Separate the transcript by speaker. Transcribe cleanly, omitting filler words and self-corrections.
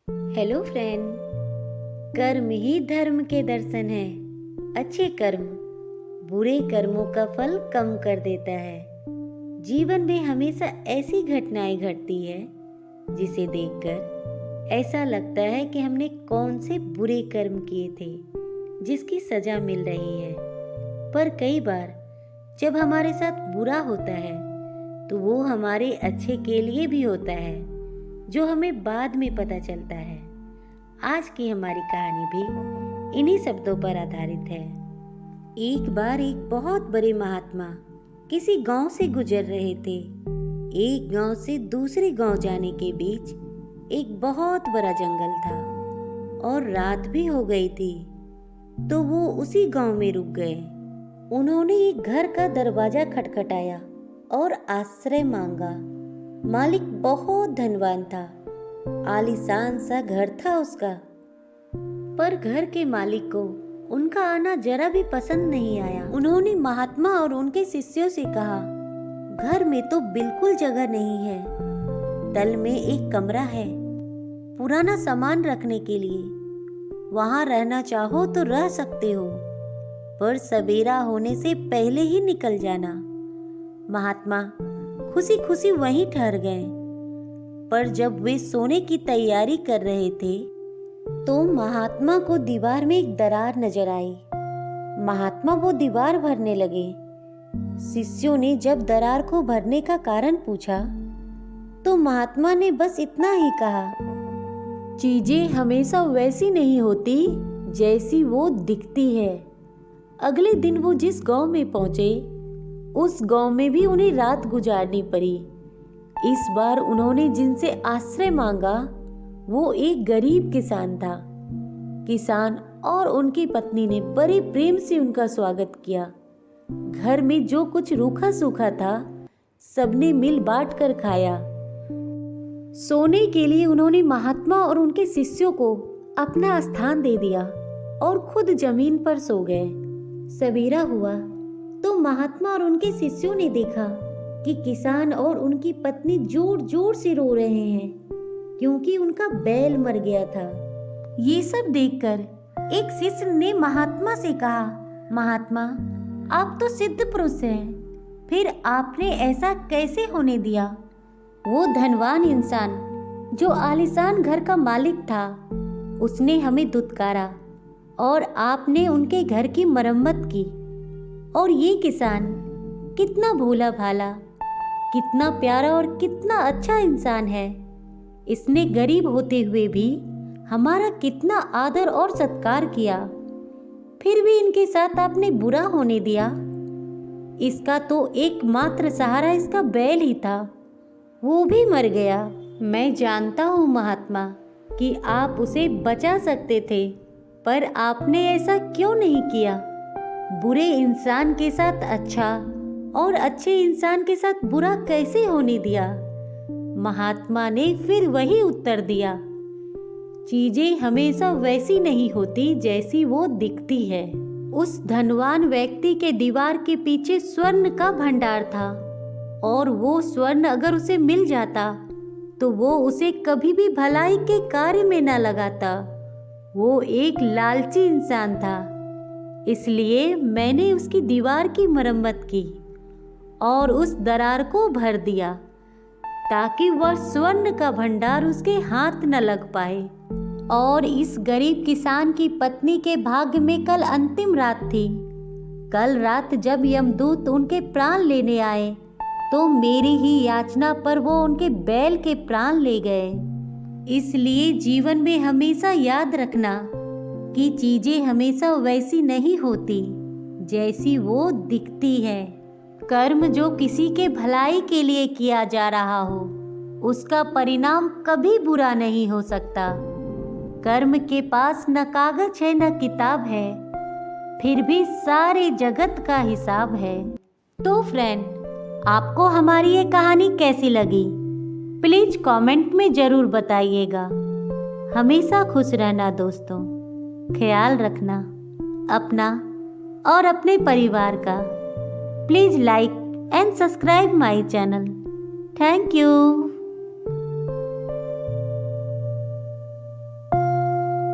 Speaker 1: Hello friend. कर्म ही धर्म के दर्शन है। अच्छे कर्म बुरे कर्मों का फल कम कर देता है। जीवन में हमेशा ऐसी घटनाएं घटती है जिसे देखकर ऐसा लगता है कि हमने कौन से बुरे कर्म किए थे जिसकी सजा मिल रही है। पर कई बार जब हमारे साथ बुरा होता है तो वो हमारे अच्छे के लिए भी होता है, जो हमें बाद में पता चलता है। आज की हमारी कहानी भी इन्हीं शब्दों पर आधारित है। एक बार एक बहुत बड़े महात्मा किसी गांव से गुजर रहे थे। एक गांव से दूसरे गांव जाने के बीच एक बहुत बड़ा जंगल था और रात भी हो गई थी, तो वो उसी गांव में रुक गए। उन्होंने एक घर का दरवाजा खटखटाया और आश्रय मांगा। मालिक बहुत धनवान था, आलीशान सा घर था उसका। पर घर के मालिक को उनका आना जरा भी पसंद नहीं आया। उन्होंने महात्मा और उनके शिष्यों से कहा, घर में तो बिल्कुल जगह नहीं है। तल में एक कमरा है पुराना सामान रखने के लिए, वहां रहना चाहो तो रह सकते हो, पर सवेरा होने से पहले ही निकल जाना। महात्मा खुशी खुशी वहीं ठहर गए। पर जब वे सोने की तैयारी कर रहे थे तो महात्मा को दीवार में एक दरार नजर आई। महात्मा वो दीवार भरने लगे। शिष्यों ने जब दरार को भरने का कारण पूछा तो महात्मा ने बस इतना ही कहा, चीजें हमेशा वैसी नहीं होती जैसी वो दिखती है। अगले दिन वो जिस गांव में पहुंचे उस गांव में भी उन्हें रात गुजारनी पड़ी। इस बार उन्होंने जिनसे आश्रय मांगा वो एक गरीब किसान था। किसान और उनकी पत्नी ने बड़े प्रेम से उनका स्वागत किया। घर में जो कुछ रूखा सूखा था सबने मिल बांट कर खाया। सोने के लिए उन्होंने महात्मा और उनके शिष्यों को अपना स्थान दे दिया और खुद जमीन पर सो गए। सवेरा हुआ तो महात्मा और उनके शिष्यों ने देखा कि किसान और उनकी पत्नी जोर जोर से रो रहे हैं क्योंकि उनका बैल मर गया था। ये सब देखकर एक शिष्य ने महात्मा से कहा, महात्मा आप तो सिद्ध पुरुष हैं, फिर आपने ऐसा कैसे होने दिया? वो धनवान इंसान जो आलीशान घर का मालिक था उसने हमें दुत्कारा और आपने उनके घर की मरम्मत की। और ये किसान कितना भोला भाला, कितना प्यारा और कितना अच्छा इंसान है। इसने गरीब होते हुए भी हमारा कितना आदर और सत्कार किया, फिर भी इनके साथ आपने बुरा होने दिया। इसका तो एकमात्र सहारा इसका बैल ही था, वो भी मर गया। मैं जानता हूँ महात्मा कि आप उसे बचा सकते थे, पर आपने ऐसा क्यों नहीं किया? बुरे इंसान के साथ अच्छा और अच्छे इंसान के साथ बुरा कैसे होने दिया? महात्मा ने फिर वही उत्तर दिया, चीजें हमेशा वैसी नहीं होती जैसी वो दिखती है। उस धनवान व्यक्ति के दीवार के पीछे स्वर्ण का भंडार था और वो स्वर्ण अगर उसे मिल जाता तो वो उसे कभी भी भलाई के कार्य में न लगाता। वो एक लालची इंसान था, इसलिए मैंने उसकी दीवार की मरम्मत की और उस दरार को भर दिया ताकि वह स्वर्ण का भंडार उसके हाथ न लग पाए। और इस गरीब किसान की पत्नी के भाग्य में कल अंतिम रात थी। कल रात जब यमदूत उनके प्राण लेने आए तो मेरी ही याचना पर वो उनके बैल के प्राण ले गए। इसलिए जीवन में हमेशा याद रखना कि चीजें हमेशा वैसी नहीं होती जैसी वो दिखती है। कर्म जो किसी के भलाई के लिए किया जा रहा हो उसका परिणाम कभी बुरा नहीं हो सकता। कर्म के पास न कागज है न किताब है, फिर भी सारे जगत का हिसाब है। तो फ्रेंड, आपको हमारी ये कहानी कैसी लगी? प्लीज कमेंट में जरूर बताइएगा। हमेशा खुश रहना दोस्तों, ख्याल रखना अपना और अपने परिवार का। Please like and subscribe my channel. Thank you.